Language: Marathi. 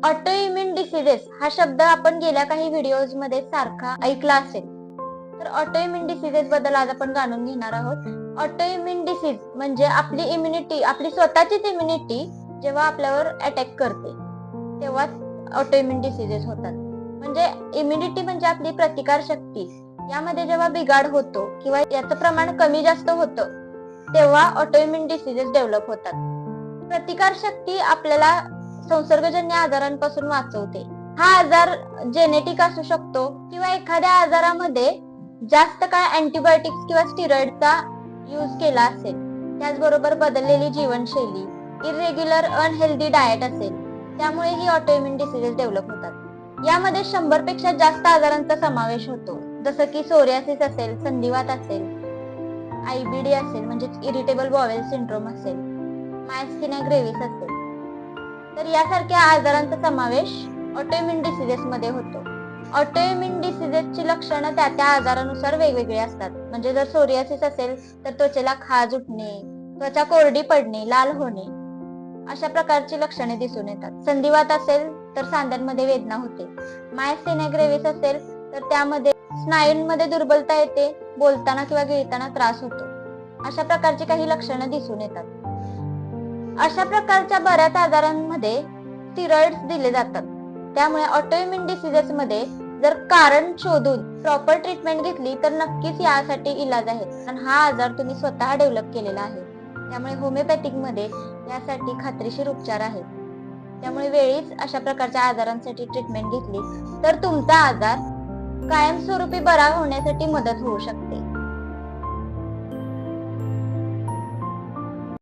ऑटो इम्युन डिसीजेस हा शब्द आपण गेल्या काही व्हिडिओज मध्ये सारखा ऐकला असेल. तर ऑटो इम्युन डिसीजेस बद्दल आज आपण जाणून घेणार आहोत. ऑटो इम्युन डिसीज म्हणजे आपली इम्युनिटी, आपली स्वतःचीच इम्युनिटी जेव्हा आपल्यावर अटॅक करते तेव्हा ऑटो इम्युन डिसीजेस होतात. म्हणजे इम्युनिटी म्हणजे आपली प्रतिकार शक्ती, यामध्ये जेव्हा बिघाड होतो किंवा याचं प्रमाण कमी जास्त होतं तेव्हा ऑटो इम्युन डिसीजेस डेव्हलप होतात. प्रतिकार शक्ती आपल्याला संसर्गजन्य आजारांपासून वाचवते. हा आजार जेनेटिक असू शकतो किंवा एखाद्या आजारामध्ये जास्त काळ अँटीबायोटिक्स किंवा स्टिरॉइडचा यूज केला असेल, त्याचबरोबर बदललेली जीवनशैली, इरेग्युलर अनहेल्दी डाएट असेल, त्यामुळे ही ऑटोइम्युन डिसीजेस डेव्हलप होतात. यामध्ये 100 पेक्षा जास्त आजारांचा समावेश होतो, जसं की सोरियासिस असेल, संधिवात असेल, आयबीडी असेल म्हणजे इरिटेबल बॉवेल सिंड्रोम असेल, मायस्थेनिया ग्रेव्हिस असेल. तर यासारख्या आजारांचा समावेश ऑटोइम्युन डिसीजेस मध्ये होतो. ऑटोइम्युन डिसीजेसची लक्षणं त्या आजारानुसार वेगवेगळी असतात. म्हणजे जर सोरियासिस असेल तर त्वचेला खाज उठणे, त्वचा कोरडी पडणे, लाल होणे, अशा प्रकारची लक्षणे दिसून येतात. संधिवात असेल तर सांध्यांमध्ये वेदना होते. मायस्थेनिया ग्रेव्हिस असेल तर त्यामध्ये स्नायूंमध्ये दुर्बलता येते, बोलताना किंवा गिळताना त्रास होतो. अशा प्रकारची काही लक्षणं दिसून येतात. अशा प्रकारच्या बऱ्याच आजारांमध्ये स्टिरॉइड्स दिले जातात. त्यामुळे ऑटोइम्युन डिसीजेस मध्ये जर कारण शोधून प्रॉपर ट्रीटमेंट घेतली तर नक्कीच यासाठी इलाज आहे. कारण हा आजार तुम्ही स्वतः डेव्हलप केलेला आहे. त्यामुळे होमिओपॅथिक मध्ये यासाठी खात्रीशीर उपचार आहेत. त्यामुळे वेळीच अशा प्रकारच्या आजारांसाठी ट्रीटमेंट घेतली तर तुमचा आजार कायमस्वरूपी बरा होण्यासाठी मदत होऊ शकते.